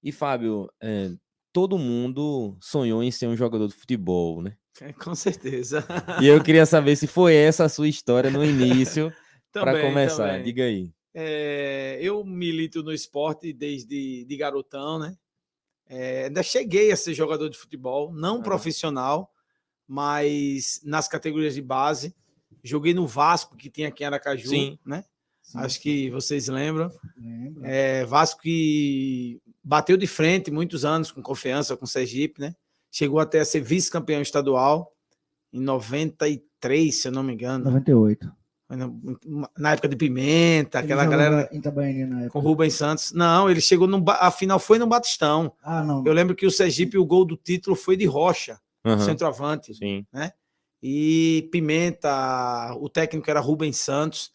E, Fábio, todo mundo sonhou em ser um jogador de futebol, né? Com certeza. E eu queria saber se foi essa a sua história no início, para Também, começar. também. Diga aí. Eu milito no esporte desde de garotão, né? Ainda cheguei a ser jogador de futebol, não profissional, mas nas categorias de base. Joguei no Vasco, que tinha aqui em Aracaju, Sim. né? Sim, Acho sim. que vocês lembram. Lembro. Vasco que bateu de frente muitos anos com Confiança, com Sergipe, né? Chegou até a ser vice-campeão estadual em 93, se eu não me engano. 98. Na época de Pimenta, aquela Ele jogava galera em Itabaiana na época. com Rubens Santos. Não, ele chegou a final foi no Batistão. Ah, não. Eu lembro que o Sergipe, o gol do título foi de Rocha, Aham. centroavante, Sim. né? E Pimenta, o técnico era Rubens Santos.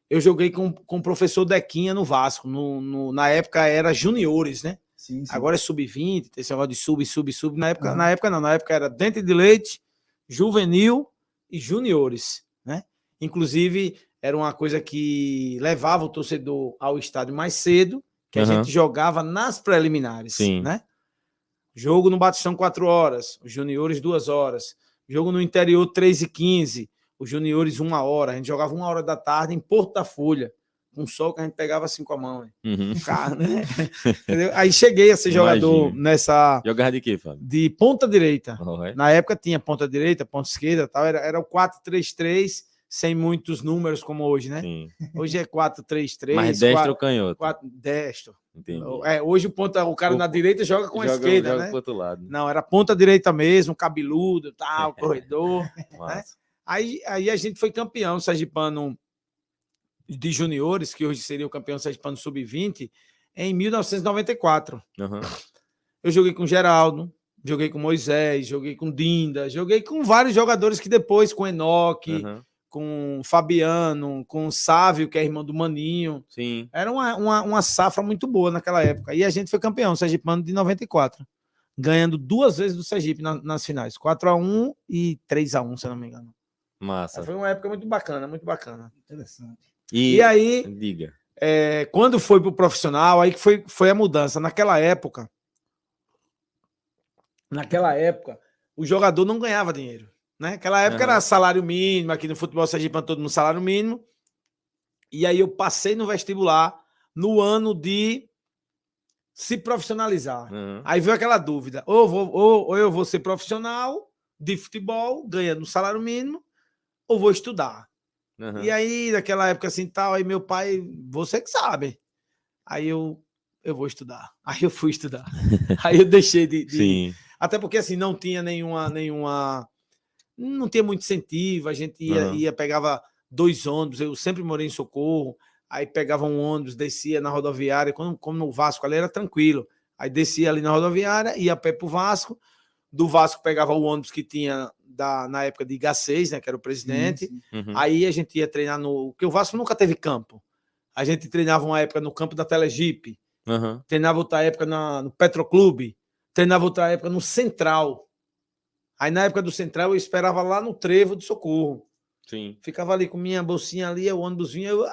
Eu joguei com o professor Dequinha no Vasco. Na época era juniores, né? Sim, sim. Agora é sub-20, tem esse negócio de sub. Na época não, na época era Dente de Leite, juvenil e juniores, né? Inclusive, era uma coisa que levava o torcedor ao estádio mais cedo, que a gente jogava nas preliminares, Sim. né? Jogo no Batistão 4 horas, os juniores 2 horas. Jogo no interior 3h15, os juniores 1 hora. A gente jogava 1 hora da tarde em Porto da Folha, com sol que a gente pegava assim com a mão. Cara, né? Aí cheguei a ser jogador nessa... Jogava de quê, Fábio? De ponta direita. Oh, Na época tinha ponta direita, ponta esquerda, tal. Era o 4-3-3, sem muitos números como hoje, né? Sim. Hoje é 4-3-3. Mas destro ou canhoto? Destro. Entendi. Hoje o cara na direita joga com a esquerda, joga né? pro outro lado. Não, era ponta direita mesmo, cabeludo, tal, corredor. Né? Aí a gente foi campeão sergipano de juniores, que hoje seria o campeão sergipano sub-20, em 1994. Eu joguei com Geraldo, joguei com Moisés, joguei com Dinda, joguei com vários jogadores que depois, com Enoque, com Fabiano, com Sávio, que é irmão do Maninho. Sim. Era uma safra muito boa naquela época. E a gente foi campeão sergipano de 94, ganhando 2 vezes do Sergipe nas finais, 4-1 e 3-1, se eu não me engano. Massa. Foi uma época muito bacana, muito bacana. Interessante. E aí, diga. Quando foi pro profissional, aí que foi a mudança. Naquela época, o jogador não ganhava dinheiro. Né? Naquela época era salário mínimo, aqui no futebol sergipano todo mundo salário mínimo. E aí eu passei no vestibular no ano de se profissionalizar. Aí veio aquela dúvida, ou eu vou ser profissional de futebol, ganhando salário mínimo, ou vou estudar. E aí, naquela época assim, tal, aí meu pai, você que sabe. Aí eu vou estudar. Aí eu fui estudar. Aí eu deixei de... Sim. Até porque assim, não tinha não tinha muito incentivo, a gente pegava 2 ônibus, eu sempre morei em Socorro, aí pegava um ônibus, descia na rodoviária, como no Vasco ali era tranquilo, aí descia ali na rodoviária, ia a pé pro Vasco, do Vasco pegava o ônibus que tinha na época de H6, né, que era o presidente, aí a gente ia treinar porque o Vasco nunca teve campo, a gente treinava uma época no campo da Telegipe, treinava outra época no Petroclube, treinava outra época no Central. Aí, na época do Central, eu esperava lá no trevo de Socorro. Sim. Ficava ali com minha bolsinha ali, o ônibus vinha, eu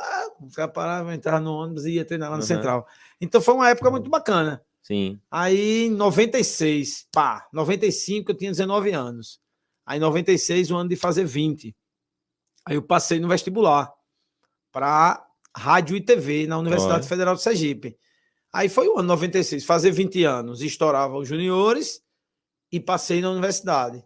ficava parado, entrava no ônibus e ia treinar lá no Central. Então, foi uma época muito bacana. Sim. Aí, em 96, 95, eu tinha 19 anos. Aí, em 96, o ano de fazer 20. Aí, eu passei no vestibular para Rádio e TV na Universidade Federal de Sergipe. Aí, foi o ano 96, fazer 20 anos. Estourava os juniores e passei na universidade.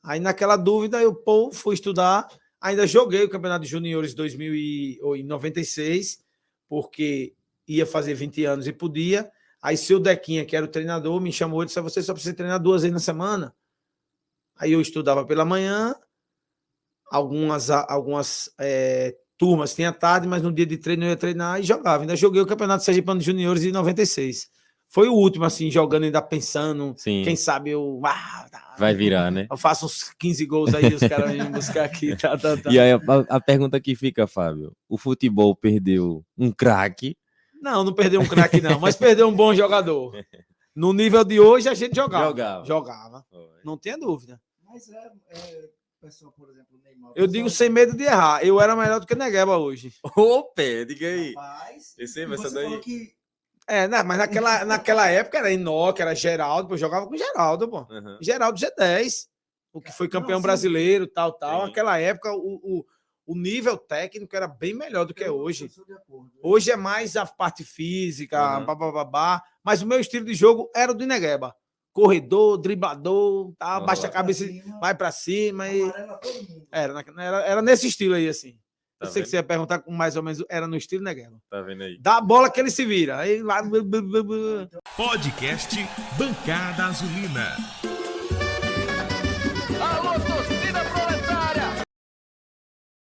Aí, naquela dúvida, eu fui estudar. Ainda joguei o Campeonato de Juniores em 96, porque ia fazer 20 anos e podia. Aí, seu Dequinha, que era o treinador, me chamou e disse: você só precisa treinar 2 vezes na semana. Aí, eu estudava pela manhã, algumas turmas tinha tarde, mas no dia de treino eu ia treinar e jogava. Ainda joguei o Campeonato Sergipano de Juniores em 96. Foi o último, assim, jogando, ainda pensando. Sim. Quem sabe eu... vai virar, né? Eu faço uns 15 gols aí, os caras vêm me buscar aqui. E aí, a pergunta que fica, Fábio, o futebol perdeu um craque? Não perdeu um craque, não, mas perdeu um bom jogador. No nível de hoje, a gente jogava. Não tenha dúvida. Mas pessoal, por exemplo, o Neymar... Eu digo sem medo de errar, eu era melhor do que Negueba hoje. Ô, pé, diga aí. Rapaz, Essa você daí... falou que Né, mas naquela época era Enoque, era Geraldo, pô, eu jogava com Geraldo, pô. Aham. Geraldo G10, o que foi campeão sim. brasileiro, tal. Sim. Naquela época, o nível técnico era bem melhor do que Eu hoje. sou de acordo. Hoje é mais a parte física, Aham. babá, mas o meu estilo de jogo era o do Negueba. Corredor, driblador, tá, Aham. baixa a Vai pra cabeça, cima, vai pra cima e amarela todo mundo. era nesse estilo aí, assim. Tá Eu sei que vendo? você ia perguntar com mais ou menos, era no estilo Negueba. Tá vendo aí? Dá a bola que ele se vira. Aí lá. Podcast Bancada Azulina.